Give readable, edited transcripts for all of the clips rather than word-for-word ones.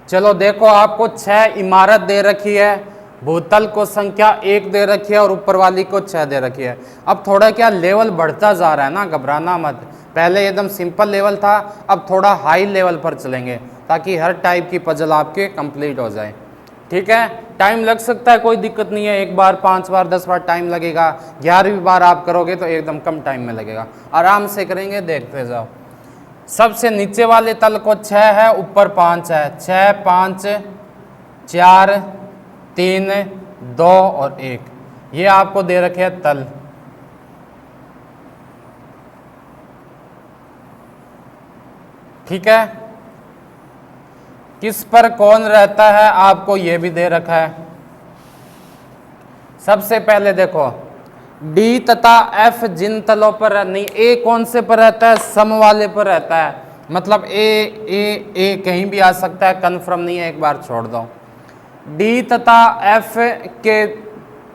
चलो देखो, आपको 6 इमारत दे रखी है, भूतल को संख्या 1 दे रखी है और ऊपर वाली को 6 दे रखी है। अब थोड़ा क्या लेवल बढ़ता जा रहा है ना, घबराना मत। पहले एकदम सिंपल लेवल था, अब थोड़ा हाई लेवल पर चलेंगे ताकि हर टाइप की पजल आपके कंप्लीट हो जाए। ठीक है, टाइम लग सकता है, कोई दिक्कत नहीं है। 1 बार 5 बार 10 बार टाइम लगेगा, 11वीं बार आप करोगे तो एकदम कम टाइम में लगेगा। आराम से करेंगे, देखते जाओ। सबसे नीचे वाले तल को 6 है, ऊपर 5 है। 6 5 4 3 2 और 1, ये आपको दे रखे हैं तल। ठीक है, किस पर कौन रहता है आपको ये भी दे रखा है। सबसे पहले देखो, डी तथा एफ जिन तलों पर नहीं, ए कौन से पर रहता है, सम वाले पर रहता है। मतलब ए कहीं भी आ सकता है, कन्फर्म नहीं है, एक बार छोड़ दो। डी तथा एफ के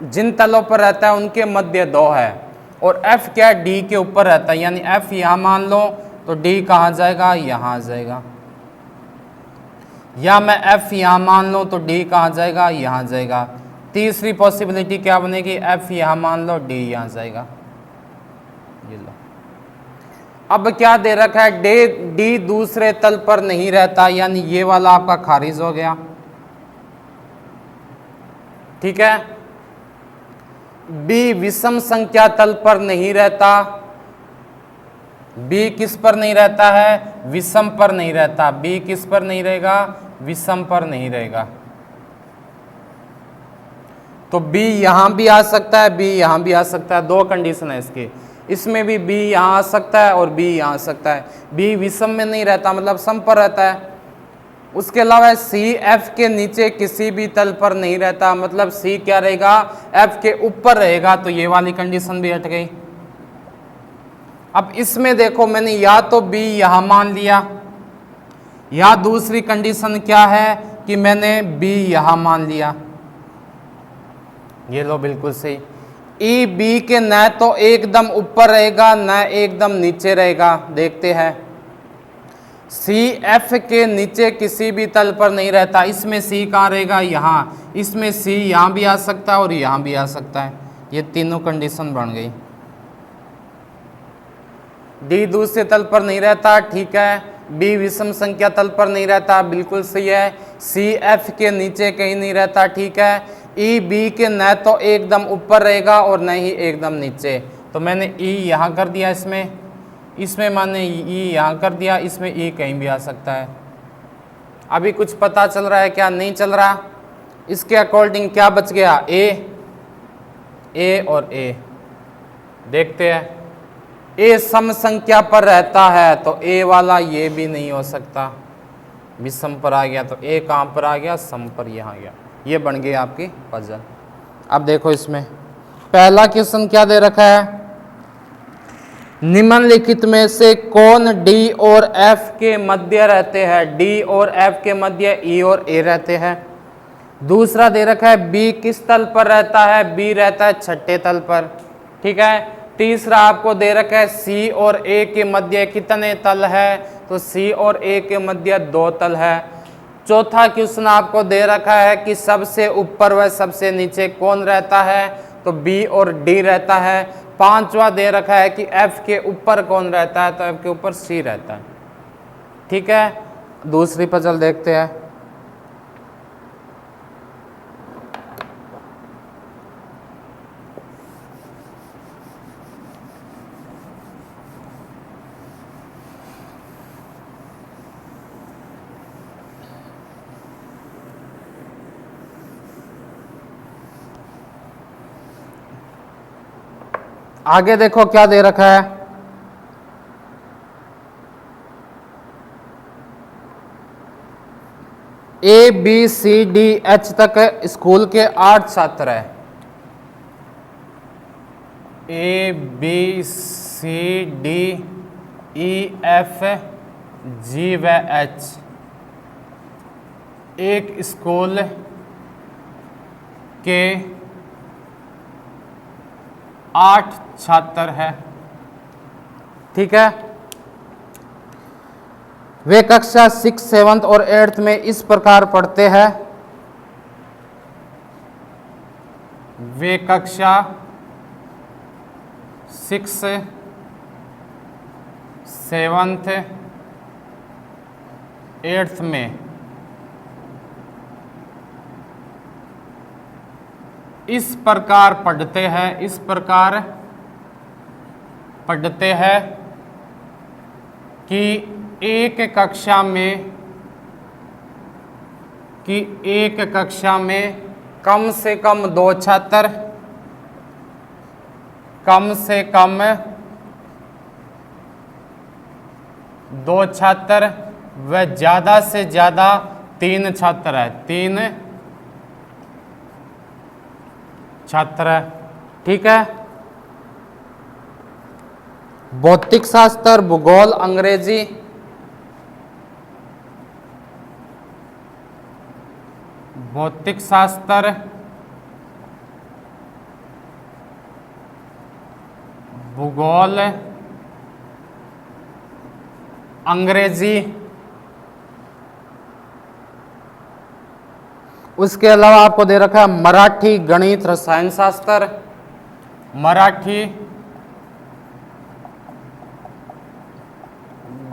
जिन तलों पर रहता है उनके मध्य 2 है, और एफ क्या है, डी के ऊपर रहता है। यानी एफ यहां मान लो तो डी कहाँ जाएगा, यहां जाएगा। या मैं एफ यहां मान लो तो डी कहाँ जाएगा, यहां जाएगा। तीसरी पॉसिबिलिटी क्या बनेगी, एफ यहां मान लो, डी यहां जाएगा। ये लो, अब क्या दे रखा है, डी दूसरे तल पर नहीं रहता, यानी ये वाला आपका खारिज हो गया। ठीक है, बी विषम संख्या तल पर नहीं रहता। बी किस पर नहीं रहता है, विषम पर नहीं रहता। बी किस पर नहीं रहेगा, विषम पर नहीं रहेगा। तो बी यहां भी आ सकता है, बी यहां भी आ सकता है। 2 कंडीशन है इसकी, इसमें भी बी यहां आ सकता है और बी यहां आ सकता है। बी विषम में नहीं रहता, मतलब सम पर रहता है। उसके अलावा सी एफ के नीचे किसी भी तल पर नहीं रहता, मतलब सी क्या रहेगा, एफ के ऊपर रहेगा। तो ये वाली कंडीशन भी हट गई। अब इसमें देखो, मैंने या तो बी यहां मान लिया, या दूसरी कंडीशन क्या है कि मैंने बी यहां मान लिया। ये लो, बिल्कुल सही। ई बी के न तो एकदम ऊपर रहेगा न एकदम नीचे रहेगा। देखते हैं, सी एफ के नीचे किसी भी तल पर नहीं रहता। इसमें सी कहाँ रहेगा, यहाँ। इसमें सी यहाँ भी आ सकता है और यहाँ भी आ सकता है। ये तीनों कंडीशन बन गई। डी दूसरे तल पर नहीं रहता, ठीक है। बी विषम संख्या तल पर नहीं रहता, बिल्कुल सही है। सी एफ के नीचे कहीं नहीं रहता, ठीक है। ई बी के न तो एकदम ऊपर रहेगा और न ही एकदम नीचे। तो मैंने ई यहाँ कर दिया, इसमें मैंने ई यहाँ कर दिया, इसमें ई कहीं भी आ सकता है। अभी कुछ पता चल रहा है क्या, नहीं चल रहा। इसके अकॉर्डिंग क्या बच गया, ए और ए। देखते हैं, ए सम संख्या पर रहता है तो ए वाला ये भी नहीं हो सकता, विषम पर आ गया। तो ए कहाँ पर आ गया, सम पर, यहाँ गया। ये बन गई आपकी पजल। अब देखो, इसमें पहला क्वेश्चन क्या दे रखा है, निम्नलिखित में से कौन डी और एफ के मध्य रहते हैं। डी और एफ के मध्य ई और ए रहते हैं। दूसरा दे रखा है, बी किस तल पर रहता है, बी रहता है छठे तल पर, ठीक है। तीसरा आपको दे रखा है, सी और ए के मध्य कितने तल है, तो सी और ए के मध्य 2 तल है। चौथा क्वेश्चन आपको दे रखा है कि सबसे ऊपर व सबसे नीचे कौन रहता है, तो बी और डी रहता है। पांचवा दे रखा है कि एफ के ऊपर कौन रहता है, तो एफ के ऊपर सी रहता है। ठीक है, दूसरी पजल देखते हैं। आगे देखो क्या दे रखा है, A B C D H तक स्कूल के 8 छात्र हैं। A B C D E F G व एच एक स्कूल के 8 छात्र हैं, ठीक है। वे कक्षा 6, 7 और 8 में इस प्रकार पढ़ते हैं। वे कक्षा 6, 7, 8 में इस प्रकार पढ़ते हैं, इस प्रकार पढ़ते हैं कि एक कक्षा में कम से कम 2 छात्र, कम से कम 2 छात्र व ज़्यादा से ज़्यादा 3 छात्र है, 3 छात्र है। ठीक है। भौतिक शास्त्र, भूगोल, अंग्रेजी, भौतिक शास्त्र, भूगोल, अंग्रेजी, उसके अलावा आपको दे रखा है मराठी, गणित, रसायन शास्त्र, मराठी,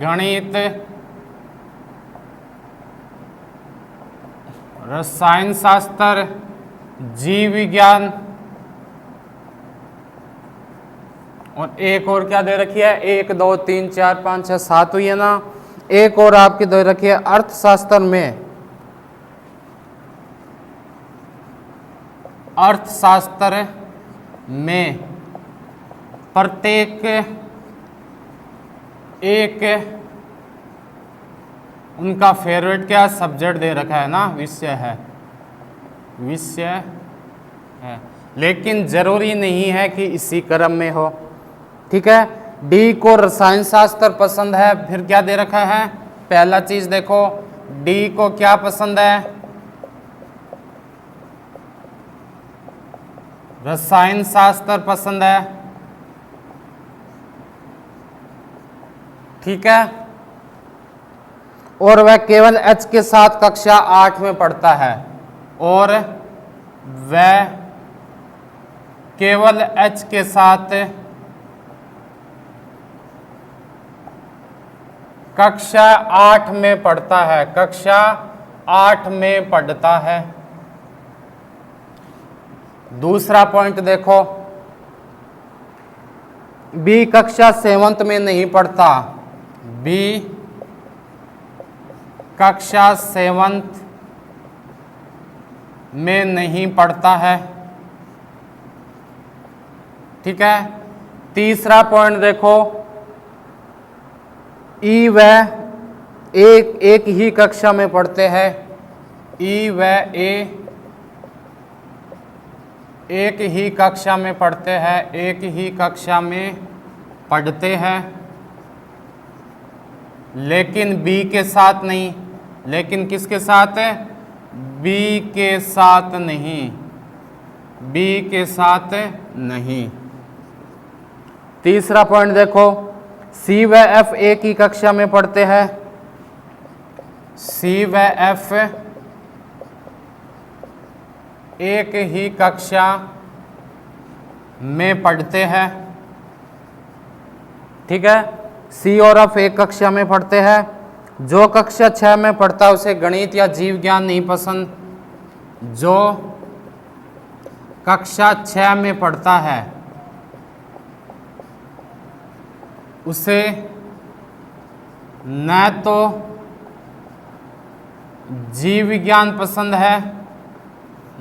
गणित, रसायन शास्त्र, जीव विज्ञान, और एक और क्या दे रखी है, 1, 2, 3, 4, 5, 6, 7 हुई है ना। एक और आपकी दे रखी है अर्थशास्त्र में, अर्थशास्त्र में प्रत्येक एक उनका फेवरेट क्या सब्जेक्ट दे रखा है ना, विषय है, विषय है, लेकिन जरूरी नहीं है कि इसी क्रम में हो। ठीक है। डी को रसायन शास्त्र पसंद है, फिर क्या दे रखा है, पहला चीज देखो, डी को क्या पसंद है, रसायन शास्त्र पसंद है। ठीक है। और वह केवल एच के साथ कक्षा 8 में पढ़ता है, और वह केवल एच के साथ कक्षा 8 में पढ़ता है, कक्षा 8 में पढ़ता है। दूसरा पॉइंट देखो, बी कक्षा 7 में नहीं पढ़ता, बी कक्षा 7 में नहीं पढ़ता है। ठीक है। तीसरा पॉइंट देखो, ई व एक ही कक्षा में पढ़ते हैं, ई व ए एक ही कक्षा में पढ़ते हैं, एक ही कक्षा में पढ़ते हैं, लेकिन बी के साथ नहीं, लेकिन किसके साथ है, बी के साथ नहीं, बी के साथ नहीं। तीसरा पॉइंट देखो, सी व एफ एक ही कक्षा में पढ़ते हैं, सी व एफ एक ही कक्षा में पढ़ते हैं। ठीक है। सी और एफ एक कक्षा में पढ़ते हैं। जो कक्षा 6 में पढ़ता है उसे गणित या जीव विज्ञान नहीं पसंद, जो कक्षा 6 में पढ़ता है उसे न तो जीव विज्ञान पसंद है,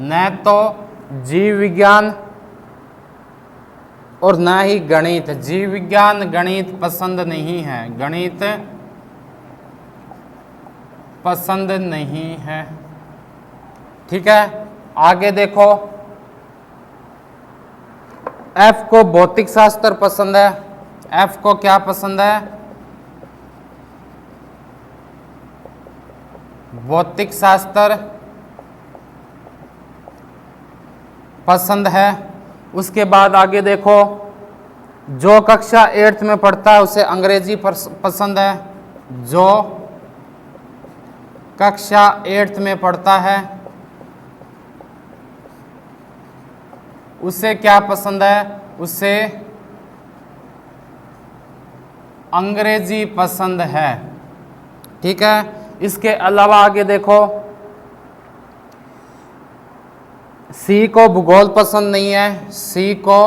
न तो जीव विज्ञान और न ही गणित, जीव विज्ञान गणित पसंद नहीं है, गणित पसंद नहीं है। ठीक है। आगे देखो, एफ को भौतिक शास्त्र पसंद है, एफ को क्या पसंद है, भौतिक शास्त्र पसंद है। उसके बाद आगे देखो, जो कक्षा 8th में पढ़ता है उसे अंग्रेजी पसंद है, जो कक्षा 8th में पढ़ता है उसे क्या पसंद है, उसे अंग्रेजी पसंद है। ठीक है, इसके अलावा आगे देखो, सी को भूगोल पसंद नहीं है, सी को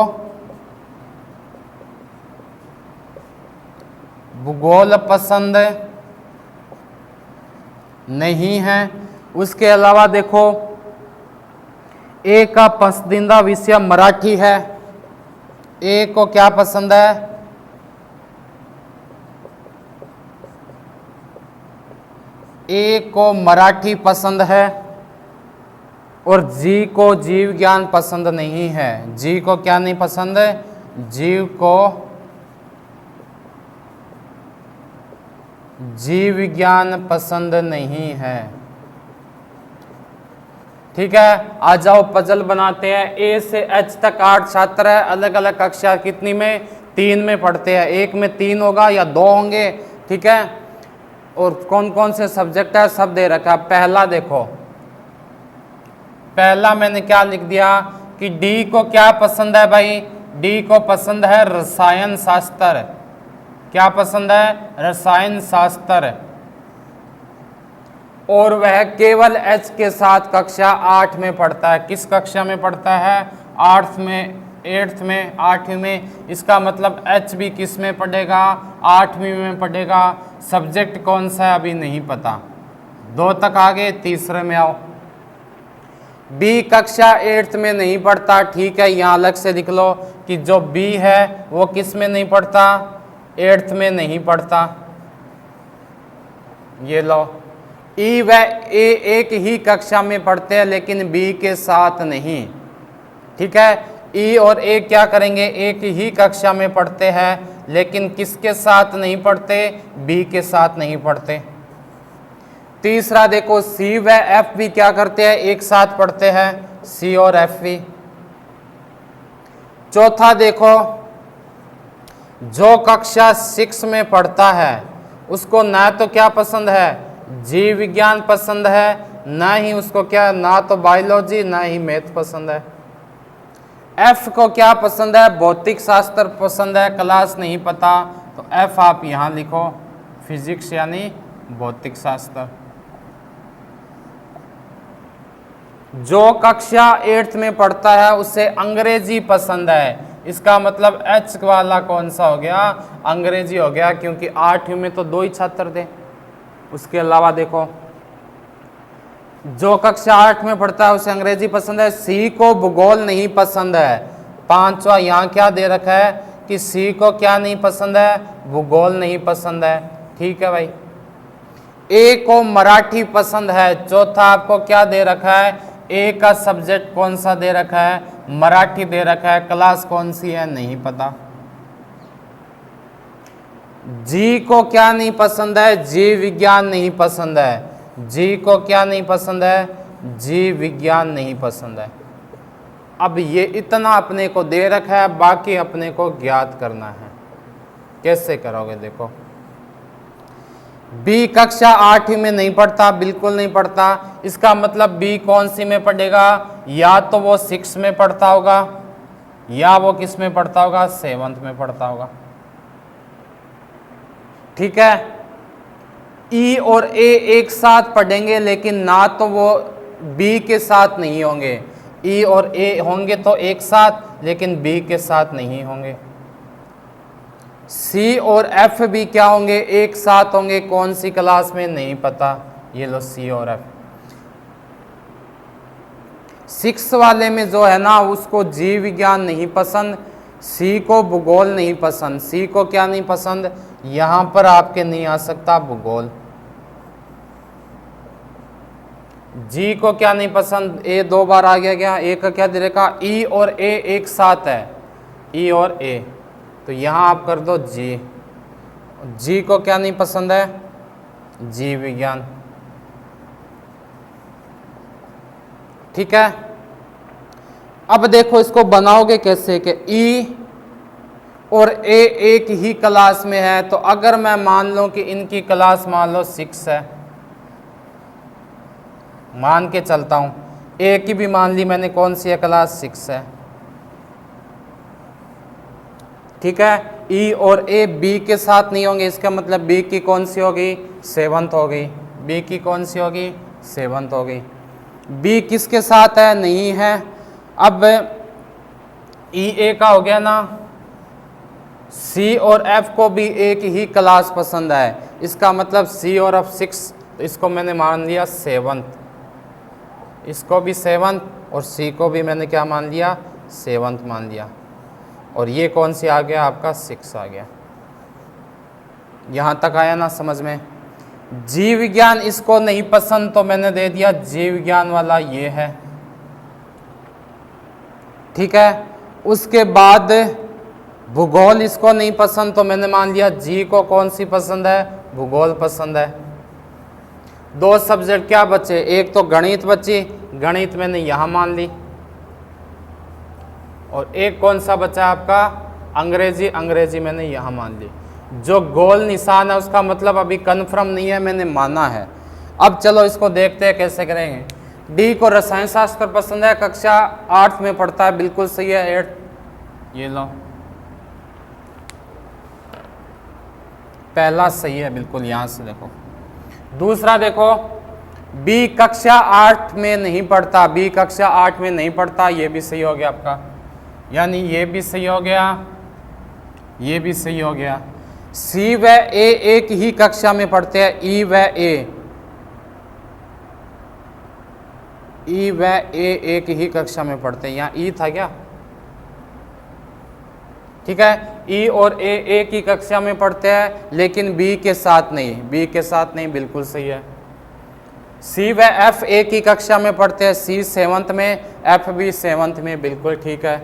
भूगोल पसंद नहीं है। उसके अलावा देखो, ए का पसंदीदा विषय मराठी है, ए को क्या पसंद है, ए को मराठी पसंद है, और जी को जीव विज्ञान पसंद नहीं है। जी को क्या नहीं पसंद है, जीव को जीव विज्ञान पसंद नहीं है। ठीक है, आ जाओ पजल बनाते हैं। ए से एच तक 8 छात्र है, अलग अलग कक्षा कितनी में, 3 में पढ़ते हैं। एक में 3 होगा या 2 होंगे। ठीक है, और कौन कौन से सब्जेक्ट है सब दे रखा है। पहला देखो, पहला मैंने क्या लिख दिया कि डी को क्या पसंद है भाई, डी को पसंद है रसायन शास्त्र। क्या पसंद है, रसायन शास्त्र। और वह केवल एच के साथ कक्षा 8 में पढ़ता है। किस कक्षा में पढ़ता है, 8th में, 8th में, 8वीं में। इसका मतलब एच भी किस में पढ़ेगा, 8वीं में पढ़ेगा। सब्जेक्ट कौन सा है अभी नहीं पता। 2 तक आगे, तीसरे में आओ। बी कक्षा 8th में नहीं पढ़ता। ठीक है, यहाँ अलग से लिख लो कि जो बी है वो किस में नहीं पढ़ता, 8th में नहीं पढ़ता। ये लो, ई व ए एक ही कक्षा में पढ़ते हैं लेकिन बी के साथ नहीं। ठीक है, ई और ए क्या करेंगे, एक ही कक्षा में पढ़ते हैं लेकिन किसके साथ नहीं पढ़ते, बी के साथ नहीं पढ़ते। तीसरा देखो, सी व एफ भी क्या करते हैं, एक साथ पढ़ते हैं, सी और एफ भी। चौथा देखो, जो कक्षा 6 में पढ़ता है उसको ना तो क्या पसंद है, जीव विज्ञान पसंद है, ना ही उसको क्या, ना तो बायोलॉजी ना ही मैथ पसंद है। एफ को क्या पसंद है, भौतिक शास्त्र पसंद है, क्लास नहीं पता, तो एफ आप यहाँ लिखो, फिजिक्स यानी भौतिक शास्त्र। जो कक्षा 8th में पढ़ता है उसे अंग्रेजी पसंद है। इसका मतलब एच वाला कौन सा हो गया, अंग्रेजी हो गया, क्योंकि 8वीं में तो 2 ही छात्र थे। उसके अलावा देखो, जो कक्षा 8 में पढ़ता है उसे अंग्रेजी पसंद है। सी को भूगोल नहीं पसंद है। 5वां यहाँ क्या दे रखा है कि सी को क्या नहीं पसंद है, भूगोल नहीं पसंद है। ठीक है भाई। ए को मराठी पसंद है। चौथा आपको क्या दे रखा है, ए का सब्जेक्ट कौन सा दे रखा है, मराठी दे रखा है, क्लास कौन सी है नहीं पता। जी को क्या नहीं पसंद है, जीव विज्ञान नहीं पसंद है। जी को क्या नहीं पसंद है, जीव विज्ञान नहीं पसंद है। अब ये इतना अपने को दे रखा है, बाकी अपने को ज्ञात करना है। कैसे करोगे देखो, बी कक्षा 8वीं में नहीं पढ़ता, बिल्कुल नहीं पढ़ता। इसका मतलब बी कौन सी में पढ़ेगा, या तो वो 6 में पढ़ता होगा या वो किस में पढ़ता होगा, 7th में पढ़ता होगा। ठीक है, ई और ए एक साथ पढ़ेंगे लेकिन ना तो वो बी के साथ नहीं होंगे। ई और ए होंगे तो एक साथ, लेकिन बी के साथ नहीं होंगे। सी और एफ भी क्या होंगे, एक साथ होंगे, कौन सी क्लास में नहीं पता। ये लो सी और एफ। 6 वाले में जो है ना, उसको जीव विज्ञान नहीं पसंद, सी को भूगोल नहीं पसंद। सी को क्या नहीं पसंद, यहां पर आपके नहीं आ सकता भूगोल। जी को क्या नहीं पसंद, ए 2 बार आ गया, ए का क्या दे रखा, ई और ए एक साथ है, ई और ए, तो यहां आप कर दो जी। जी को क्या नहीं पसंद है, जीव विज्ञान। ठीक है, अब देखो इसको बनाओगे कैसे कि ई और ए एक ही क्लास में है। तो अगर मैं मान लो कि इनकी क्लास मान लो 6 है, मान के चलता हूँ, ए की भी मान ली मैंने, कौन सी है क्लास 6 है, ठीक है। ई और ए बी के साथ नहीं होंगे, इसका मतलब बी की कौन सी होगी, 7th होगी, बी की कौन सी होगी, 7th होगी। बी किसके साथ है, नहीं है। अब ई ए का हो गया ना, सी और एफ को भी एक ही क्लास पसंद है, इसका मतलब सी और एफ 6, तो इसको मैंने मान लिया 7th, इसको भी 7th और सी को भी मैंने क्या मान लिया, 7th मान लिया। और ये कौन सी आ गया, आपका 6 आ गया। यहाँ तक आया ना समझ में। जीव विज्ञान इसको नहीं पसंद, तो मैंने दे दिया जीव विज्ञान वाला ये है, ठीक है। उसके बाद भूगोल इसको नहीं पसंद, तो मैंने मान लिया जी को कौन सी पसंद है, भूगोल पसंद है। 2 सब्जेक्ट क्या बचे, एक तो गणित बची, गणित मैंने यहाँ मान ली, और एक कौन सा बचा आपका, अंग्रेजी, अंग्रेजी मैंने यहाँ मान ली। जो गोल निशान है उसका मतलब अभी कन्फर्म नहीं है, मैंने माना है। अब चलो इसको देखते हैं कैसे करेंगे। डी को रसायन शास्त्र पसंद है, कक्षा 8 में पढ़ता है, बिल्कुल सही है, 8, ये लो पहला सही है बिल्कुल, यहाँ से देखो। दूसरा देखो, बी कक्षा 8 में नहीं पढ़ता, बी कक्षा 8 में नहीं पढ़ता, ये भी सही हो गया आपका, यानी ये भी सही हो गया, ये भी सही हो गया। सी व ए एक ही कक्षा में पढ़ते हैं, ई व ए, ई व ए एक ही कक्षा में पढ़ते हैं, यहाँ ई था क्या, ठीक है। ई और ए एक ही कक्षा में पढ़ते हैं, लेकिन बी के साथ नहीं, बी के साथ नहीं, बिल्कुल सही है। सी व एफ एक ही कक्षा में पढ़ते हैं, सी 7th में, एफ भी 7th में, बिल्कुल ठीक है।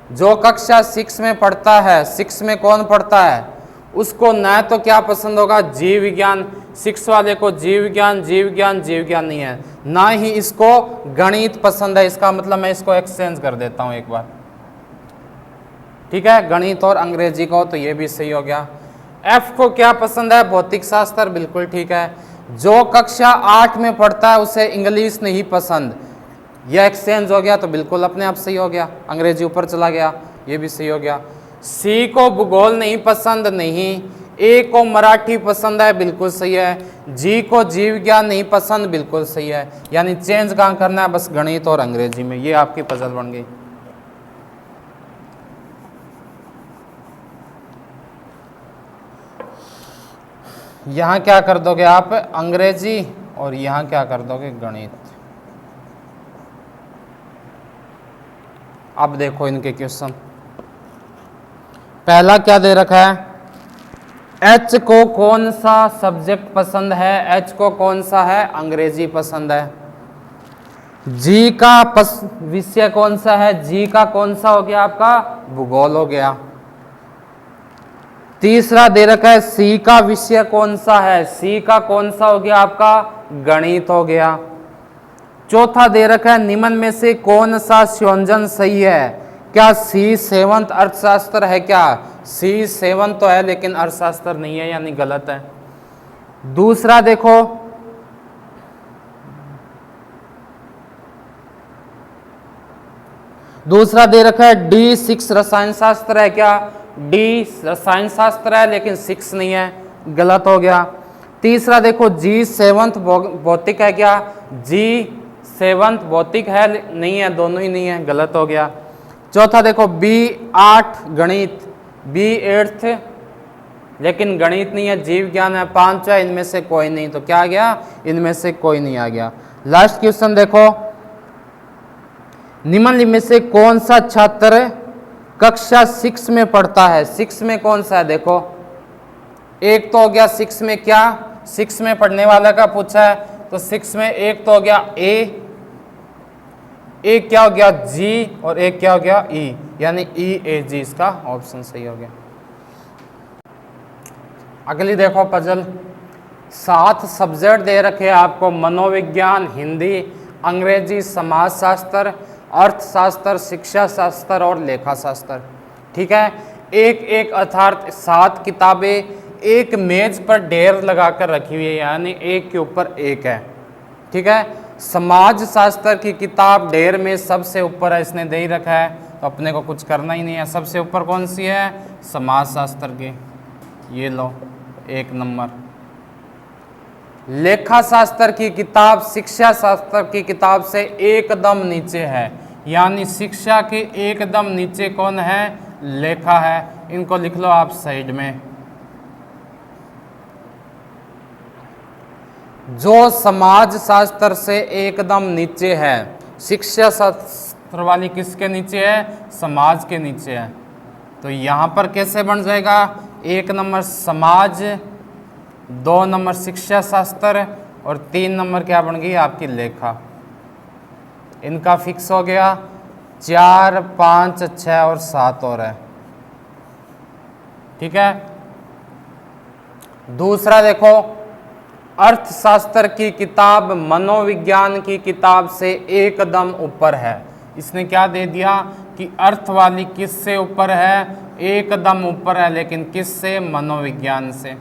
जो कक्षा 6 में पढ़ता है, 6 में कौन पढ़ता है, उसको ना तो क्या पसंद होगा, जीव विज्ञान, 6 वाले को जीव विज्ञान, जीव विज्ञान, जीव विज्ञान नहीं है, ना ही इसको गणित पसंद है। इसका मतलब मैं इसको एक्सचेंज कर देता हूं एक बार, ठीक है, गणित और अंग्रेजी को, तो ये भी सही हो गया। एफ को क्या पसंद है, भौतिक शास्त्र, बिल्कुल ठीक है। जो कक्षा 8 में पढ़ता है उसे इंग्लिश नहीं पसंद, यह एक्सचेंज हो गया, तो बिल्कुल अपने आप सही हो गया, अंग्रेजी ऊपर चला गया, ये भी सही हो गया। सी को भूगोल नहीं पसंद, नहीं। ए को मराठी पसंद है, बिल्कुल सही है। जी को जीव विज्ञान नहीं पसंद, बिल्कुल सही है। यानी चेंज कहाँ करना है, बस गणित और अंग्रेजी में, ये आपकी पजल बन गई। यहाँ क्या कर दोगे आप, अंग्रेजी, और यहाँ क्या कर दोगे, गणित। अब देखो इनके क्वेश्चन, पहला क्या दे रखा है, एच को कौन सा सब्जेक्ट पसंद है, एच को कौन सा है, अंग्रेजी पसंद है। जी का विषय कौन सा है, जी का कौन सा हो गया आपका, भूगोल हो गया। तीसरा दे रखा है, सी का विषय कौन सा है, सी का कौन सा हो गया आपका, गणित हो गया। चौथा दे रखा है, निम्न में से कौन सा संयोजन सही है, क्या सी 7th अर्थशास्त्र है, क्या सी 7th तो है लेकिन अर्थशास्त्र नहीं है, यानी गलत है। दूसरा देखो, दूसरा दे रखा है डी 6 रसायन शास्त्र है, क्या डी रसायन शास्त्र है लेकिन 6 नहीं है, गलत हो गया। तीसरा देखो, जी 7th भौतिक है, क्या जी 7th भौतिक है, नहीं है, दोनों ही नहीं है, गलत हो गया। चौथा देखो, बी 8 गणित, बी 8th लेकिन गणित नहीं है, जीव विज्ञान है। 5 है, इनमें से कोई नहीं, तो क्या आ गया, इनमें से कोई नहीं आ गया। लास्ट क्वेश्चन देखो, निम्न में से कौन सा छात्र कक्षा 6 में पढ़ता है, 6 में कौन सा है, देखो एक तो हो गया 6 में, क्या 6 में पढ़ने वाला का पूछा है, तो 6 में एक तो हो गया ए, एक क्या हो गया जी, और एक क्या हो गया ई, यानी ई ए जी, इसका ऑप्शन सही हो गया। अगली देखो पजल, 7 सब्जेक्ट दे रखे आपको, मनोविज्ञान, हिंदी, अंग्रेजी, समाजशास्त्र, अर्थशास्त्र, शिक्षा शास्त्र और लेखा शास्त्र, ठीक है। एक एक अर्थात 7 किताबें एक मेज पर ढेर लगाकर रखी हुई है, यानी एक के ऊपर एक है, ठीक है। समाज शास्त्र की किताब ढेर में सबसे ऊपर है, इसने दे ही रखा है तो अपने को कुछ करना ही नहीं है। सबसे ऊपर कौन सी है? समाज शास्त्र की, ये लो 1 नंबर। लेखा शास्त्र की किताब शिक्षा शास्त्र की किताब से एकदम नीचे है, यानी शिक्षा के एकदम नीचे कौन है? लेखा है। इनको लिख लो आप साइड में। जो समाज शास्त्र से एकदम नीचे है, शिक्षा शास्त्र वाली किसके नीचे है? समाज के नीचे है। तो यहाँ पर कैसे बन जाएगा? 1 नंबर समाज, 2 नंबर शिक्षा शास्त्र और 3 नंबर क्या बन गई? आपकी लेखा। इनका फिक्स हो गया। 4, 5, 6 और 7 और है। ठीक है। दूसरा देखो, अर्थशास्त्र की किताब मनोविज्ञान की किताब से एकदम ऊपर है। इसने क्या दे दिया कि अर्थ वाली किससे ऊपर है? एकदम ऊपर है, लेकिन किससे? मनोविज्ञान से।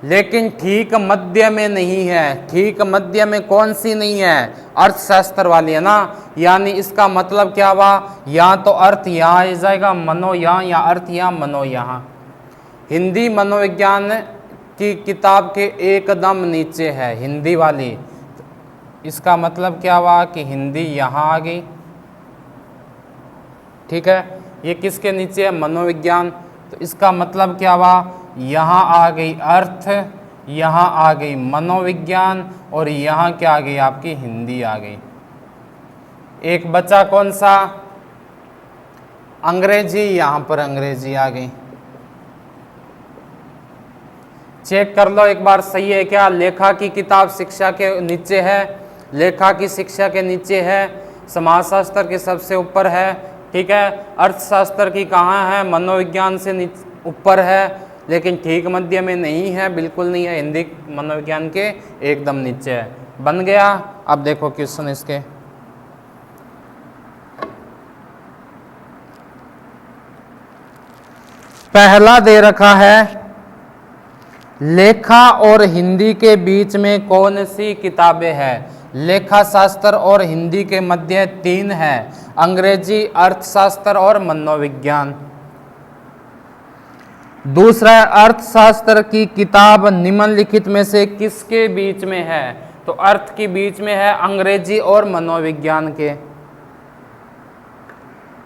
लेकिन ठीक मध्य में नहीं है। ठीक मध्य में कौन सी नहीं है? अर्थशास्त्र वाली है ना। यानी इसका मतलब क्या हुआ? या तो अर्थ यहाँ आ जाएगा, मनो यहाँ, या अर्थ यहाँ, मनो यहाँ। हिंदी मनोविज्ञान की किताब के एकदम नीचे है, हिंदी वाली। इसका मतलब क्या हुआ कि हिंदी यहाँ आ गई। ठीक है। ये किसके नीचे है? मनोविज्ञान। तो इसका मतलब क्या हुआ? यहाँ आ गई अर्थ, यहाँ आ गई मनोविज्ञान और यहाँ क्या आ गई? आपकी हिंदी आ गई। एक बचा कौन सा? अंग्रेजी। यहाँ पर अंग्रेजी आ गई। चेक कर लो एक बार, सही है क्या? लेखा की किताब शिक्षा के नीचे है, लेखा की शिक्षा के नीचे है, समाजशास्त्र के सबसे ऊपर है। ठीक है। अर्थशास्त्र की कहाँ है? मनोविज्ञान से ऊपर है, लेकिन ठीक मध्य में नहीं है, बिल्कुल नहीं है। हिंदी मनोविज्ञान के एकदम नीचे है। बन गया। अब देखो क्वेश्चन इसके। पहला दे रखा है, लेखा और हिंदी के बीच में कौन सी किताबें हैं? लेखा शास्त्र और हिंदी के मध्य 3 है, अंग्रेजी, अर्थशास्त्र और मनोविज्ञान। दूसरा, अर्थशास्त्र की किताब निम्नलिखित में से किसके बीच में है? तो अर्थ के बीच में है, अंग्रेजी और मनोविज्ञान के।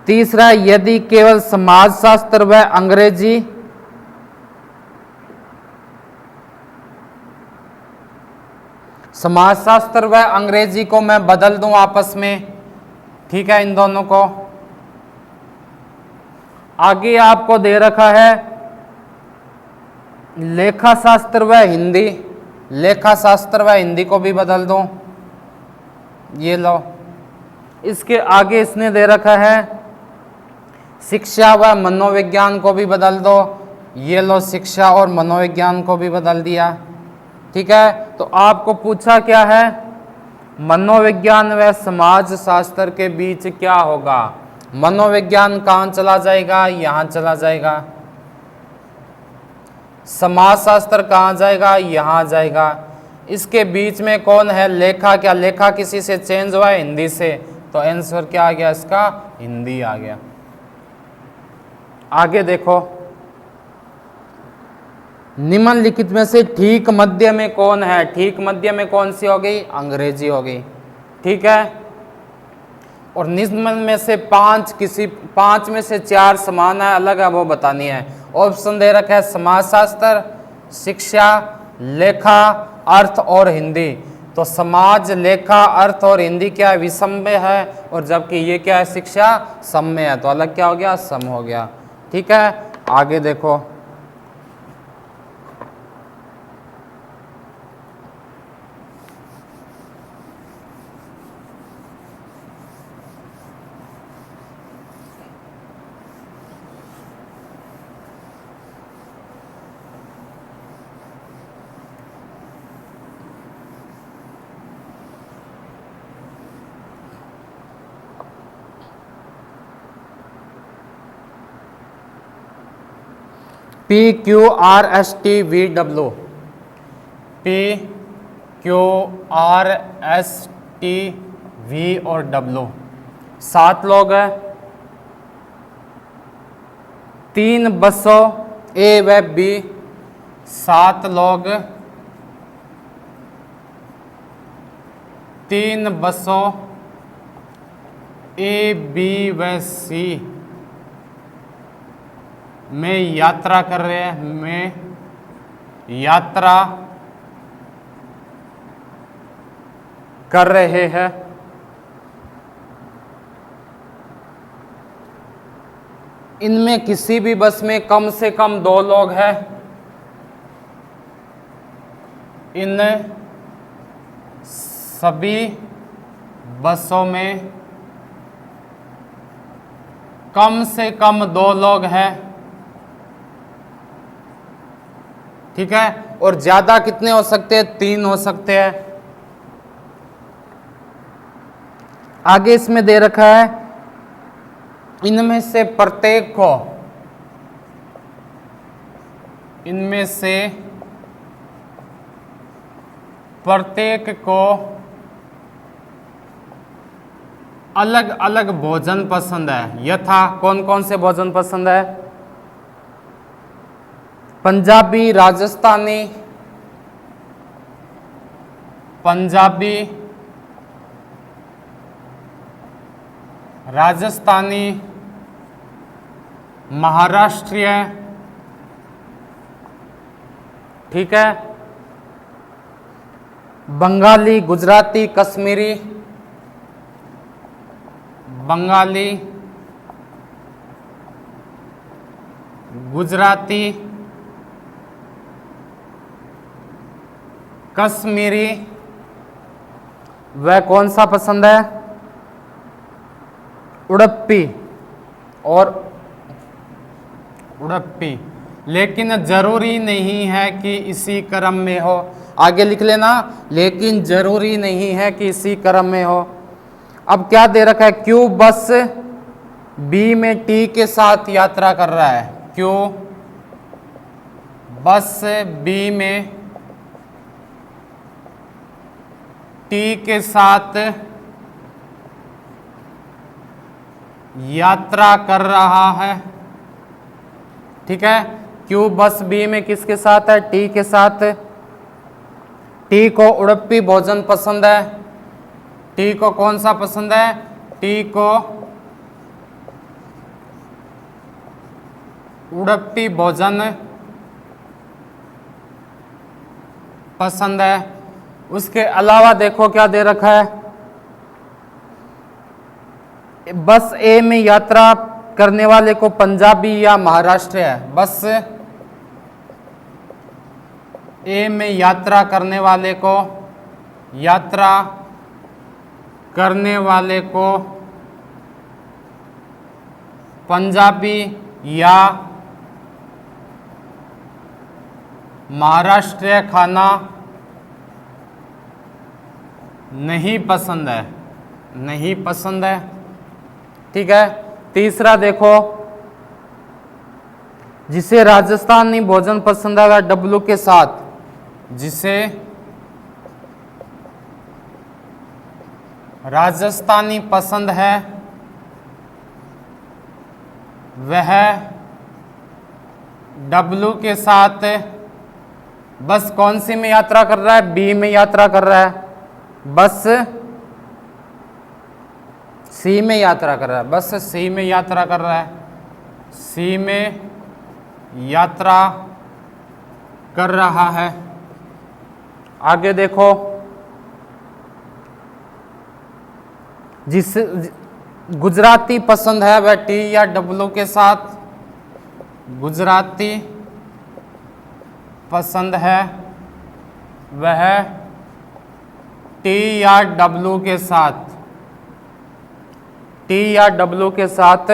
तीसरा, यदि केवल समाजशास्त्र व अंग्रेजी समाजशास्त्र व अंग्रेजी को मैं बदल दूं आपस में। ठीक है। इन दोनों को आगे आपको दे रखा है लेखा शास्त्र व हिंदी। लेखा शास्त्र व हिंदी को भी बदल दूं, ये लो। इसके आगे इसने दे रखा है शिक्षा व मनोविज्ञान को भी बदल दो, ये लो। शिक्षा और मनोविज्ञान को भी बदल दिया। ठीक है। तो आपको पूछा क्या है? मनोविज्ञान व समाज शास्त्र के बीच क्या होगा? मनोविज्ञान कहाँ चला जाएगा? यहाँ चला जाएगा। समाज शास्त्र कहाँ जाएगा? यहाँ जाएगा। इसके बीच में कौन है? लेखा। क्या लेखा किसी से चेंज हुआ है? हिंदी से। तो आंसर क्या आ गया इसका? हिंदी आ गया। आगे देखो, निम्नलिखित में से ठीक मध्य में कौन है? ठीक मध्य में कौन सी हो गई? अंग्रेजी हो गई। ठीक है। और निम्न में से 5 में से 4 समान है, अलग है, वो बतानी है। ऑप्शन दे रखा है समाजशास्त्र, शिक्षा, लेखा, अर्थ और हिंदी। तो समाज, लेखा, अर्थ और हिंदी क्या है? विषम्य है, और जबकि ये क्या है? शिक्षा सम्य है। तो अलग क्या हो गया? सम हो गया। ठीक है। आगे देखो, PQRSTVW, QRSTV और W 7 लोग हैं। 3 बसों A व B 7 लोग, 3 बसों A, B व C में यात्रा कर रहे हैं, यात्रा कर रहे हैं। इनमें किसी भी बस में कम से कम 2 लोग हैं। इन सभी बसों में कम से कम 2 लोग हैं। ठीक है, और ज्यादा कितने हो सकते हैं? 3 हो सकते हैं। आगे इसमें दे रखा है, इनमें से प्रत्येक को, इनमें से प्रत्येक को अलग अलग भोजन पसंद है। यथा कौन कौन से भोजन पसंद है? पंजाबी, राजस्थानी, पंजाबी, राजस्थानी, महाराष्ट्रीय, ठीक है, बंगाली, गुजराती, कश्मीरी, बंगाली, गुजराती, कश्मीरी, वह कौन सा पसंद है? उड़प्पी और उड़प्पी। लेकिन जरूरी नहीं है कि इसी क्रम में हो। आगे लिख लेना, लेकिन जरूरी नहीं है कि इसी क्रम में हो। अब क्या दे रखा है? क्यू बस बी में टी के साथ यात्रा कर रहा है। क्यू बस बी में टी के साथ यात्रा कर रहा है। ठीक है, क्यू बस बी में किसके साथ है? टी के साथ। टी को उड़प्पी भोजन पसंद है। टी को कौन सा पसंद है? टी को उड़प्पी भोजन पसंद है। उसके अलावा देखो क्या दे रखा है, बस ए में यात्रा करने वाले को पंजाबी या महाराष्ट्र है। बस ए में यात्रा करने वाले को पंजाबी या महाराष्ट्रीय खाना नहीं पसंद है, नहीं पसंद है। ठीक है, तीसरा देखो, जिसे राजस्थानी भोजन पसंद है वह डब्लू के साथ, जिसे राजस्थानी पसंद है वह डब्लू के साथ बस कौन सी में यात्रा कर रहा है? बी में यात्रा कर रहा है। बस सी में यात्रा कर रहा है। बस सी में यात्रा कर रहा है। सी में यात्रा कर रहा है। आगे देखो, जिस गुजराती पसंद है वह टी या डब्लू के साथ, गुजराती पसंद है वह टी या डब्लू के साथ, टी या डब्लू के साथ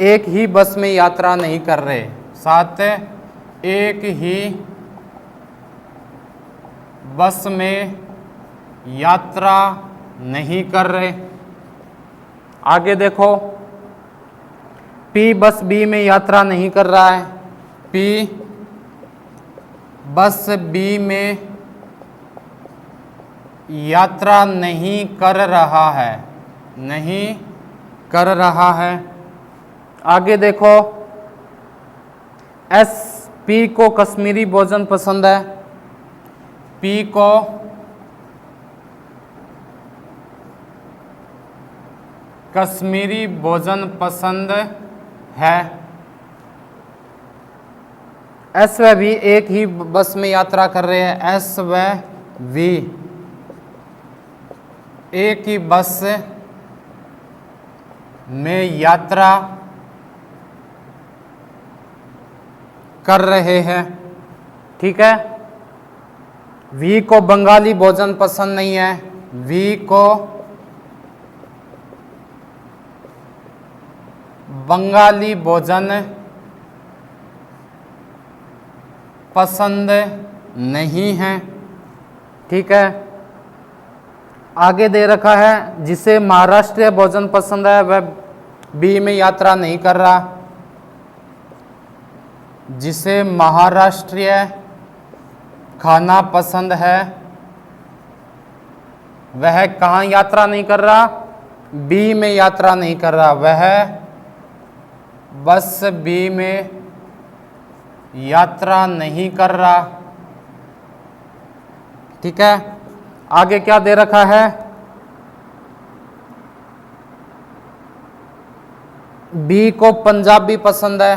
एक ही बस में यात्रा नहीं कर रहे, साथ एक ही बस में यात्रा नहीं कर रहे। आगे देखो, पी बस बी में यात्रा नहीं कर रहा है। पी बस बी में यात्रा नहीं कर रहा है, नहीं कर रहा है। आगे देखो, एस, पी को कश्मीरी भोजन पसंद है, पी को कश्मीरी भोजन पसंद है। एस व वी एक ही बस में यात्रा कर रहे हैं, एस व वी एक ही बस में यात्रा कर रहे हैं। ठीक है, वी को बंगाली भोजन पसंद नहीं है, वी को बंगाली भोजन पसंद नहीं है। ठीक है, आगे दे रखा है जिसे महाराष्ट्रीय भोजन पसंद है वह बी में यात्रा नहीं कर रहा। जिसे महाराष्ट्रीय खाना पसंद है वह कहाँ यात्रा नहीं कर रहा, बी में यात्रा नहीं कर रहा, वह बस बी में यात्रा नहीं कर रहा। ठीक है, आगे क्या दे रखा है, बी को पंजाबी पसंद है,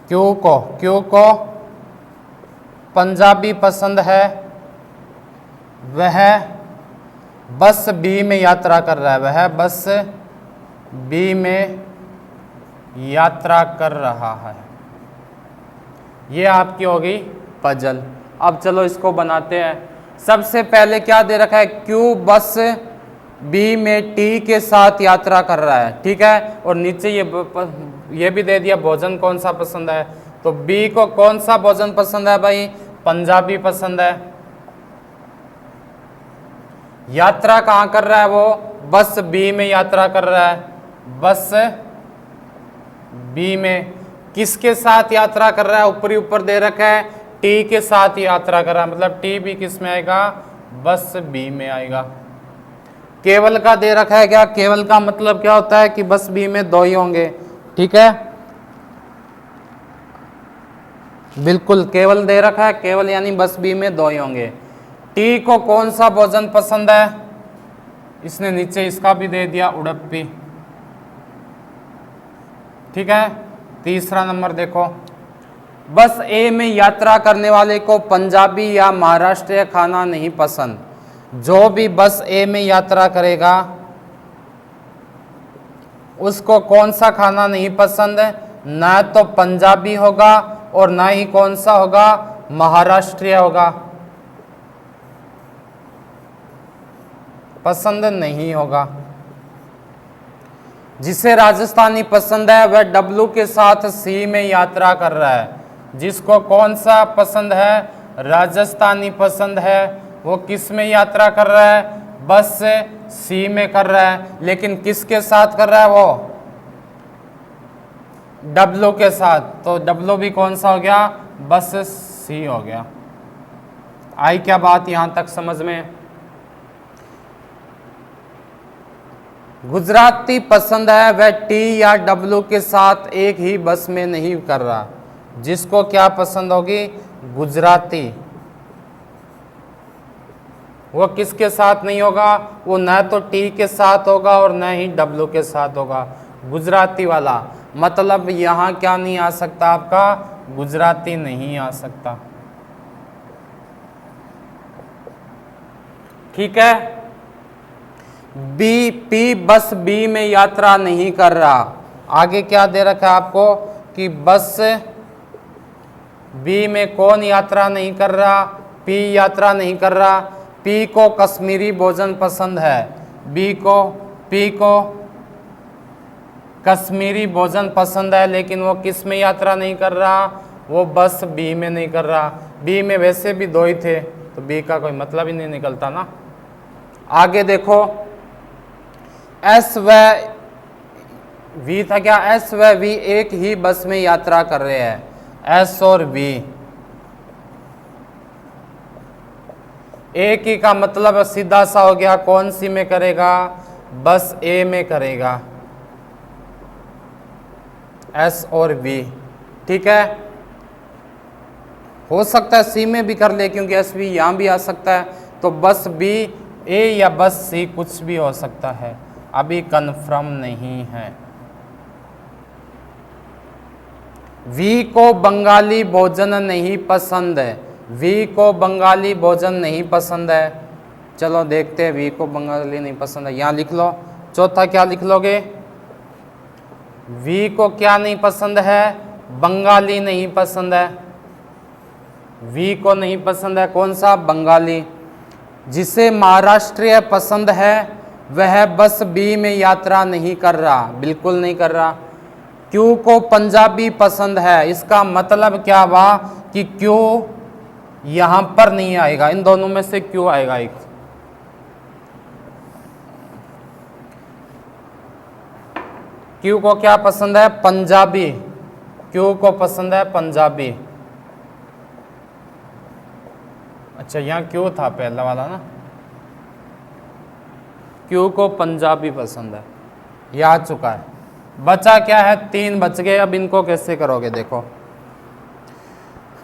क्यू को पंजाबी पसंद है, वह बस बी में यात्रा कर रहा है, वह बस बी में यात्रा कर रहा है। ये आपकी होगी पजल। अब चलो इसको बनाते हैं। सबसे पहले क्या दे रखा है, क्यू बस बी में टी के साथ यात्रा कर रहा है। ठीक है, और नीचे ये भी दे दिया भोजन कौन सा पसंद है, तो बी को कौन सा भोजन पसंद है भाई, पंजाबी पसंद है। यात्रा कहाँ कर रहा है वो, बस बी में यात्रा कर रहा है, बस बी में। किसके साथ यात्रा कर रहा है, ऊपरी ऊपर दे रखा है टी के साथ यात्रा कर रहा है, मतलब टी भी किस में आएगा, बस बी में आएगा। केवल का दे रखा है क्या, केवल का मतलब क्या होता है कि बस बी में दो ही होंगे। ठीक है, बिल्कुल केवल दे रखा है, केवल यानी बस बी में दो ही होंगे। टी को कौन सा भोजन पसंद है, इसने नीचे इसका भी दे दिया उड़प्पी। ठीक है, तीसरा नंबर देखो, बस ए में यात्रा करने वाले को पंजाबी या महाराष्ट्रीय खाना नहीं पसंद। जो भी बस ए में यात्रा करेगा उसको कौन सा खाना नहीं पसंद है, ना तो पंजाबी होगा और ना ही कौन सा होगा, महाराष्ट्रीय होगा, पसंद नहीं होगा। जिसे राजस्थानी पसंद है वह डब्लू के साथ सी में यात्रा कर रहा है। जिसको कौन सा पसंद है, राजस्थानी पसंद है, वो किस में यात्रा कर रहा है, बस सी में कर रहा है। लेकिन किसके साथ कर रहा है, वो डब्लू के साथ, तो डब्लू भी कौन सा हो गया, बस सी हो गया। आई क्या बात यहां तक समझ में। गुजराती पसंद है वह टी या डब्लू के साथ एक ही बस में नहीं कर रहा। जिसको क्या पसंद होगी, गुजराती, वो किसके साथ नहीं होगा, वो न तो टी के साथ होगा और न ही डब्लू के साथ होगा, गुजराती वाला। मतलब यहां क्या नहीं आ सकता, आपका गुजराती नहीं आ सकता। ठीक है, बी, पी बस बी में यात्रा नहीं कर रहा। आगे क्या दे रखा है आपको कि बस बी में कौन यात्रा नहीं कर रहा, पी यात्रा नहीं कर रहा। पी को कश्मीरी भोजन पसंद है, पी को कश्मीरी भोजन पसंद है, लेकिन वो किस में यात्रा नहीं कर रहा, वो बस बी में नहीं कर रहा। बी में वैसे भी दो ही थे, तो बी का कोई मतलब ही नहीं निकलता ना। आगे देखो, एस व वी था क्या, एस व वी एक ही बस में यात्रा कर रहे हैं, एस और वी एक ही का मतलब सीधा सा हो गया, कौन सी में करेगा, बस ए में करेगा, एस और वी। ठीक है, हो सकता है सी में भी कर ले क्योंकि एस वी यहां भी आ सकता है, तो बस बी ए या बस सी कुछ भी हो सकता है, अभी कन्फर्म नहीं है। वी को बंगाली भोजन नहीं पसंद है, वी को बंगाली भोजन नहीं पसंद है। चलो देखते हैं, वी को बंगाली नहीं पसंद है, यहां लिख लो। चौथा क्या लिख लोगे, वी को क्या नहीं पसंद है, बंगाली नहीं पसंद है, वी को नहीं पसंद है कौन सा, बंगाली। जिसे महाराष्ट्रीय पसंद है वह बस बी में यात्रा नहीं कर रहा, बिल्कुल नहीं कर रहा। क्यू को पंजाबी पसंद है, इसका मतलब क्या हुआ कि क्यू यहां पर नहीं आएगा, इन दोनों में से क्यू आएगा एक। क्यू को क्या पसंद है, पंजाबी, क्यू को पसंद है पंजाबी। अच्छा यहाँ क्यू था पहला वाला ना, क्यू को पंजाबी पसंद है, यह आ चुका है। बचा क्या है, 3 बच गए। अब इनको कैसे करोगे, देखो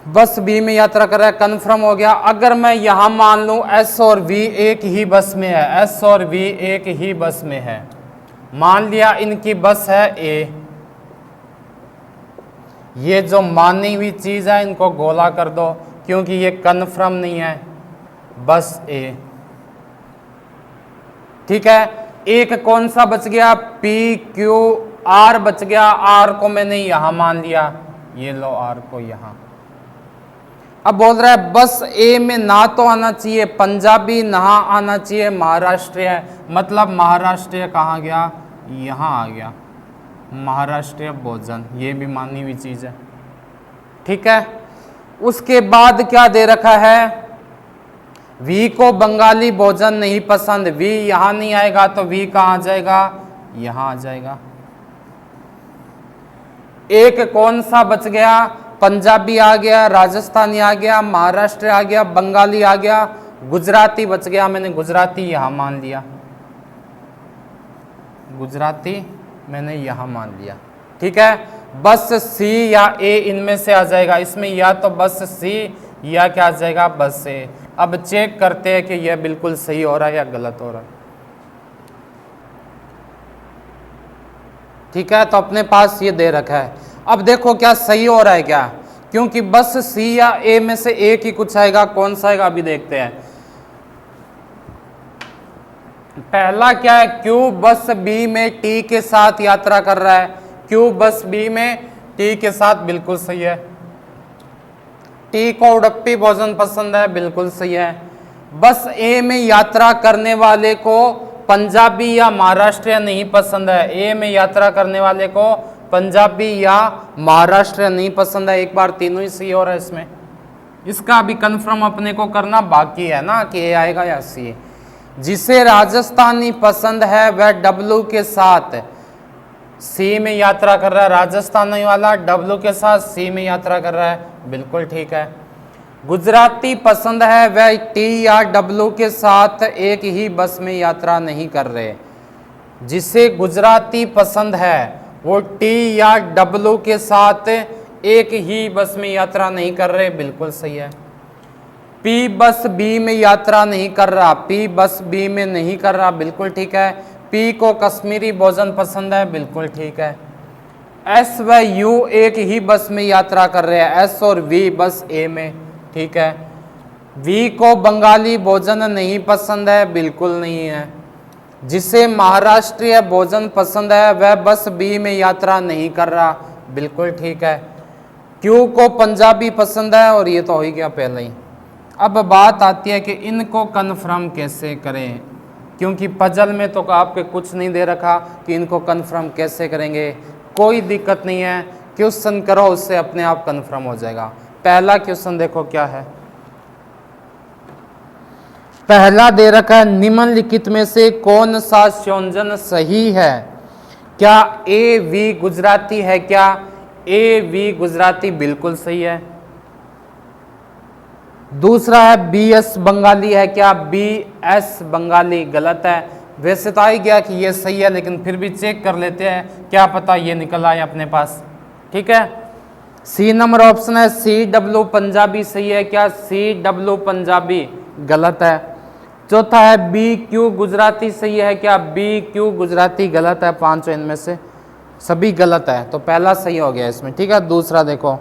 बस बी में यात्रा कर रहा है, कन्फर्म हो गया। अगर मैं यहां मान लूं एस और वी एक ही बस में है, एस और वी एक ही बस में है, मान लिया इनकी बस है ए, ये जो मानी हुई चीज है इनको गोला कर दो क्योंकि ये कन्फर्म नहीं है, बस ए। ठीक है, एक कौन सा बच गया, पी क्यू आर बच गया, आर को मैंने यहां मान लिया, ये लो आर को यहां। अब बोल रहा है बस ए में ना तो आना चाहिए पंजाबी, ना आना चाहिए महाराष्ट्रीय, मतलब महाराष्ट्रीय कहाँ गया, यहां आ गया, महाराष्ट्रीय भोजन, ये भी मानी हुई चीज है। ठीक है, उसके बाद क्या दे रखा है, वी को बंगाली भोजन नहीं पसंद, वी यहां नहीं आएगा तो वी कहां आ जाएगा, यहां आ जाएगा। एक कौन सा बच गया, पंजाबी आ गया, राजस्थानी आ गया, महाराष्ट्र आ गया, बंगाली आ गया, गुजराती बच गया, मैंने गुजराती यहां मान लिया, गुजराती मैंने यहां मान लिया। ठीक है, बस सी या ए इनमें से आ जाएगा, इसमें या तो बस सी या क्या आ जाएगा, बस ए। अब चेक करते हैं कि यह बिल्कुल सही हो रहा है या गलत हो रहा है। ठीक है, तो अपने पास ये दे रखा है। अब देखो क्या सही हो रहा है क्या, क्योंकि बस सी या ए में से एक ही कुछ आएगा, कौन सा आएगा अभी देखते हैं। पहला क्या है, क्यू बस बी में टी के साथ यात्रा कर रहा है, क्यू बस बी में टी के साथ, बिल्कुल सही है। टी को उड़प्पी भोजन पसंद है, बिल्कुल सही है। बस ए में यात्रा करने वाले को पंजाबी या महाराष्ट्रीय नहीं पसंद है, ए में यात्रा करने वाले को पंजाबी या महाराष्ट्रीय नहीं पसंद है। एक बार तीनों ही सही हो रहा है इसमें, इसका अभी कंफर्म अपने को करना बाकी है ना कि ए आएगा या सी। जिसे राजस्थानी पसंद है वह डब्लू के साथ सी में यात्रा कर रहा है, राजस्थानी वाला डब्लू के साथ सी में यात्रा कर रहा है, बिल्कुल ठीक है। गुजराती पसंद है वह टी या डब्लू के साथ एक ही बस में यात्रा नहीं कर रहे, जिसे गुजराती पसंद है वो टी या डब्लू के साथ एक ही बस में यात्रा नहीं कर रहे, बिल्कुल सही है। पी बस बी में यात्रा नहीं कर रहा, पी बस बी में नहीं कर रहा, बिल्कुल ठीक है। पी को कश्मीरी भोजन पसंद है, बिल्कुल ठीक है। एस व यू एक ही बस में यात्रा कर रहे हैं, एस और वी बस ए में, ठीक है। वी को बंगाली भोजन नहीं पसंद है, बिल्कुल नहीं है। जिसे महाराष्ट्रीय भोजन पसंद है वह बस बी में यात्रा नहीं कर रहा, बिल्कुल ठीक है। क्यू को पंजाबी पसंद है और ये तो हो ही गया पहले ही। अब बात आती है कि इनको कन्फर्म कैसे करें, क्योंकि पजल में तो आपके कुछ नहीं दे रखा कि इनको कन्फर्म कैसे करेंगे। कोई दिक्कत नहीं है, क्वेश्चन करो उससे अपने आप कन्फर्म हो जाएगा। पहला क्वेश्चन देखो क्या है, पहला दे रखा है निम्नलिखित में से कौन सा संयोजन सही है। क्या ए वी गुजराती है, क्या ए वी गुजराती बिल्कुल सही है। दूसरा है BS बंगाली है क्या? BS बंगाली गलत है। वैसे तो आ ही गया कि ये सही है, लेकिन फिर भी चेक कर लेते हैं, क्या पता ये निकल आए अपने पास। ठीक है, सी नंबर ऑप्शन है CW पंजाबी सही है क्या? CW पंजाबी गलत है। चौथा है BQ गुजराती सही है क्या? BQ गुजराती गलत है। पांचों इनमें से सभी गलत है, तो पहला सही हो गया इसमें। ठीक है, दूसरा देखो,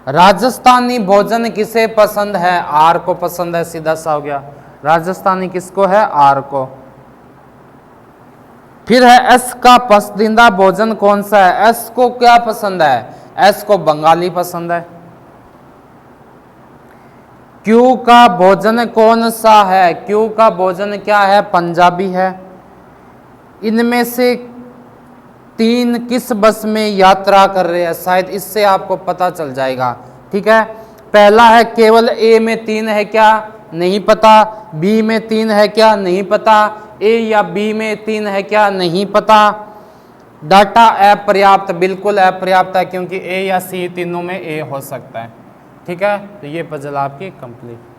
राजस्थानी भोजन किसे पसंद है? आर को पसंद है, सीधा सा हो गया। राजस्थानी किसको है? आर को। फिर है एस का पसंदीदा भोजन कौन सा है? एस को क्या पसंद है? एस को बंगाली पसंद है। क्यू का भोजन कौन सा है? क्यू का भोजन क्या है? पंजाबी है। इनमें से तीन किस बस में यात्रा कर रहे हैं? शायद इससे आपको पता चल जाएगा। ठीक है, पहला है केवल ए में 3 है क्या? नहीं पता। बी में 3 है क्या? नहीं पता। ए या बी में 3 है क्या? नहीं पता। डाटा अपर्याप्त, बिल्कुल अपर्याप्त है, क्योंकि ए या सी तीनों में ए हो सकता है। ठीक है, तो ये पजल आपकी कंप्लीट।